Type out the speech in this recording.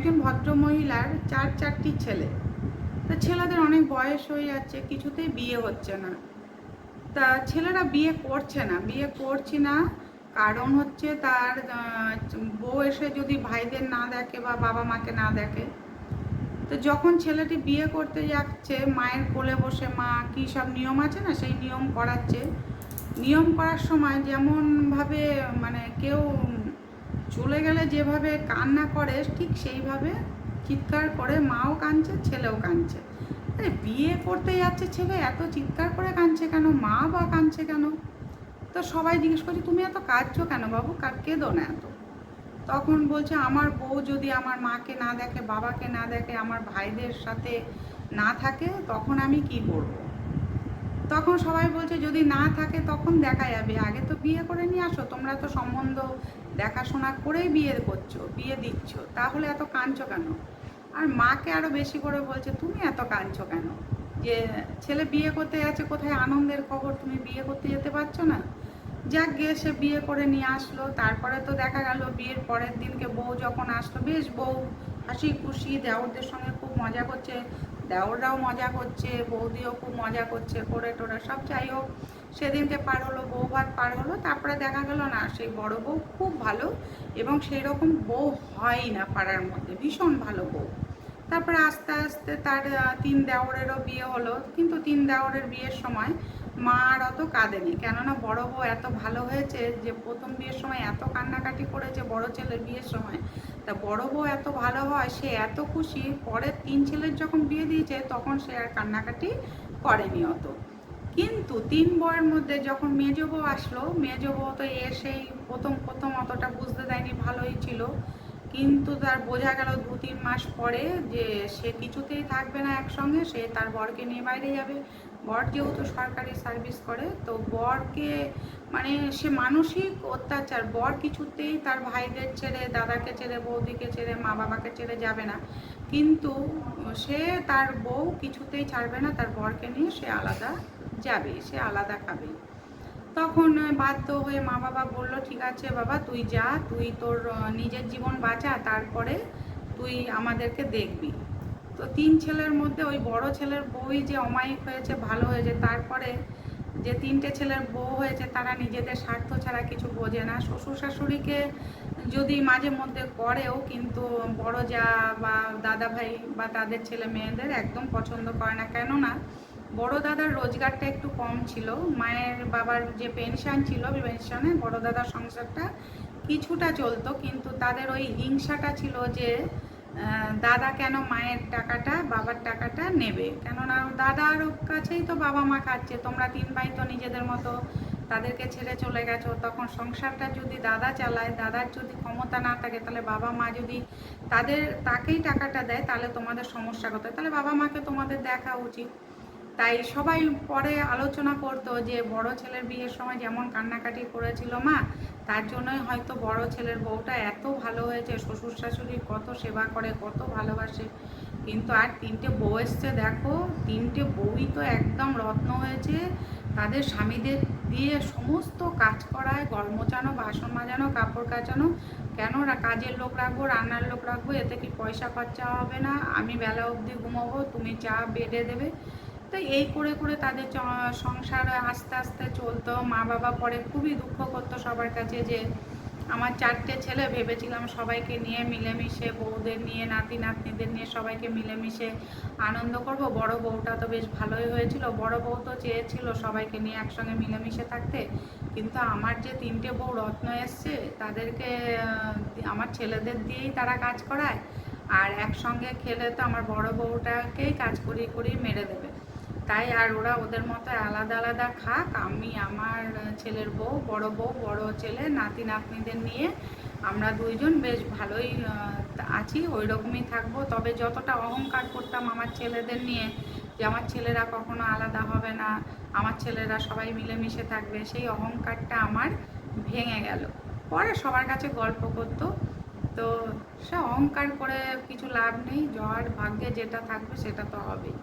একজন ভদ্রমহিলার চারটি ছেলে। তা ছেলেদের অনেক বয়স হয়ে যাচ্ছে, কিছুতেই বিয়ে হচ্ছে না। তা ছেলেরা বিয়ে করছে না কারণ হচ্ছে তার বউ এসে যদি ভাইদের না দেখে বা বাবা মাকে না দেখে। তো যখন ছেলেটি বিয়ে করতে যাচ্ছে, মায়ের কোলে বসে মা কী সব নিয়ম আছে না, সেই নিয়ম করাচ্ছে। নিয়ম করার সময় যেমনভাবে মানে কেউ চলে গেলে যেভাবে কান্না করে, ঠিক সেইভাবে চিৎকার করে মাও কাঁদছে, ছেলেও কাঁদছে। আরে বিয়ে করতে যাচ্ছে ছেলে, এত চিৎকার করে কাঁদছে কেন, মা বা কাঁদছে কেন? তো সবাই জিজ্ঞেস করছে, তুমি এত কাঁদছো কেন বাবু, কেঁদো না এত। তখন বলছে, আমার বউ যদি আমার মাকে না দেখে, বাবাকে না দেখে, আমার ভাইদের সাথে না থাকে, তখন আমি কি করব। তখন সবাই বলছে, যদি না থাকে তখন দেখা যাবে, আগে তো বিয়ে করে নিয়ে আসো, তোমরা তো সম্বন্ধ দেখাশোনা করেই বিয়ে দিচ্ছ, তাহলে এত কাঁদছো কেন? আর মাকে আরও বেশি করে বলছে, তুমি এত কাঁদছো কেন, যে ছেলে বিয়ে করতে যাচ্ছে, কোথায় আনন্দের খবর, তুমি বিয়ে করতে যেতে পারছো না। যাক গিয়ে সে বিয়ে করে নিয়ে আসলো। তারপরে তো দেখা গেল বিয়ের পরের দিনকে বউ যখন আসলো, বেশ বউ হাসি খুশি দেওরদের সঙ্গে খুব মজা করছে, দেওররাও মজা করছে, বৌদিও খুব মজা করছে, করে টোরে সব। যাই হোক, সেদিনকে পার হলো, বউ ভাত পার হলো। তারপরে দেখা গেল না, সেই বড় বউ খুব ভালো, এবং সেই রকম বউ হয় না পাড়ার মধ্যে, ভীষণ ভালো বউ। তারপরে আস্তে আস্তে তার 3 দেওরেরও বিয়ে হলো, কিন্তু 3 দেওরের বিয়ের সময় মা আর অত কাঁদেনি, কেননা বড় বউ এত ভালো হয়েছে যে প্রথম বিয়ের সময় এত কান্নাকাটি করেছে বড় ছেলের বিয়ের সময়। তা বড় বউ এত ভালো হয়, সে এত খুশি, পরের 3 ছেলের যখন বিয়ে দিয়েছে তখন সে আর কান্নাকাটি করেনি অত। কিন্তু 3 বউয়ের মধ্যে যখন মেজ বউ আসলো, মেজ বউ তো এসেই প্রথম অতটা বুঝতে দেয়নি, ভালোই ছিল। কিন্তু তার বোঝা গেল 2-3 মাস পরে যে সে কিছুতেই থাকবে না একসঙ্গে, সে তার বরকে নিয়ে বাইরে যাবে। বর যেহেতু সরকারি সার্ভিস করে, তো বরকে মানে সে মানসিক অত্যাচার, বর কিছুতেই তার ভাইদের ছেড়ে, দাদাকে ছেড়ে, বৌদিকে ছেড়ে, মা বাবাকে ছেড়ে যাবে না। কিন্তু সে তার বউ কিছুতেই ছাড়বে না, তার বরকে নিয়ে সে আলাদা যাবে, সে আলাদা খাবে। তখন বাধ্য হয়ে মা বাবা বললো, ঠিক আছে বাবা, তুই যা, তুই তোর নিজের জীবন বাঁচা, তারপরে তুই আমাদেরকে দেখবি। তো 3 ছেলের মধ্যে ওই বড় ছেলের বউই যে অমায়িক হয়েছে, ভালো হয়েছে। তারপরে যে 3টে ছেলের বউ হয়েছে, তারা নিজেদের স্বার্থ ছাড়া কিছু বোঝে না। শ্বশুর শাশুড়িকে যদি মাঝে মধ্যে করেও, কিন্তু বড় যা বা দাদা ভাই বা তাদের ছেলে মেয়েদের একদম পছন্দ করে না। কেননা বড় দাদার রোজগারটা একটু কম ছিল, মায়ের বাবার যে পেনশন ছিল, পেনশনে বড় দাদার সংসারটা কিছুটা চলতো, কিন্তু তাদের ওই হিংসাটা ছিল যে দাদা কেন মায়ের টাকাটা, বাবার টাকাটা নেবে, কেননা দাদার কাছেই তো বাবা মা খাচ্ছে, তোমরা 3 ভাই তো নিজেদের মতো তাদেরকে ছেড়ে চলে গেছো। তখন সংসারটা যদি দাদা চালায়, দাদার যদি ক্ষমতা না থাকে, তাহলে বাবা মা যদি তাকেই টাকাটা দেয়, তাহলে তোমাদের সমস্যা কোথায়, তাহলে বাবা মাকে তোমাদের দেখা উচিত। তাই সবাই পরে আলোচনা করতো যে বড় ছেলের বিয়ের সময় যেমন কান্নাকাটি করেছিল মা, তার জন্যই হয়তো বড় ছেলের বউটা এত ভালো হয়েছে, শ্বশুর শাশুড়ি কত সেবা করে, কত ভালোবাসে। কিন্তু আর 3টে বউ এসছে, দেখো 3টে বউই তো একদম রত্ন হয়েছে, তাদের স্বামীদের দিয়ে সমস্ত কাজ করায়, ঘর মোছানো, বাসন মাজানো, কাপড় কাচানো। কেন কাজের লোক রাখবো, রান্নার লোক রাখবো, এতে কি পয়সা খরচা হবে না, আমি বেলা অবধি ঘুমাবো, তুমি চা বেডে দেবে। তো এই করে করে তাদের সংসার আস্তে আস্তে চলতো। মা বাবা পরে খুবই দুঃখ করতো সবার কাছে যে আমার 4টে ছেলে, ভেবেছিলাম সবাইকে নিয়ে মিলেমিশে, বউদের নিয়ে, নাতি নাতনিদের নিয়ে সবাইকে মিলেমিশে আনন্দ করব। বড় বউটা তো বেশ ভালোই হয়েছিল, বড় বউ তো চেয়েছিল সবাইকে নিয়ে একসঙ্গে মিলেমিশে থাকতে। কিন্তু আমার যে 3টে বউ রত্ন এসছে, তাদেরকে আমার ছেলেদের দিয়েই তারা কাজ করায়, আর একসঙ্গে খেলে তো আমার বড় বউটাকেই কাজ করিয়ে করিয়ে মেরে দেবে। তাই আর ওরা ওদের মতো আলাদা আলাদা খাক, আমি আমার ছেলের বউ, বড় ছেলে, নাতি নাতনিদের নিয়ে আমরা 2জন বেশ ভালোই আছি, ওই রকমই থাকবো। তবে যতটা অহংকার করতাম আমার ছেলেদের নিয়ে, যে আমার ছেলেরা কখনো আলাদা হবে না, আমার ছেলেরা সবাই মিলেমিশে থাকবে, সেই অহংকারটা আমার ভেঙে গেল। পরে সবার কাছে গল্প করতো। তো সে অহংকার করে কিছু লাভ নেই, যার ভাগ্যে যেটা থাকবে সেটা তো হবেই।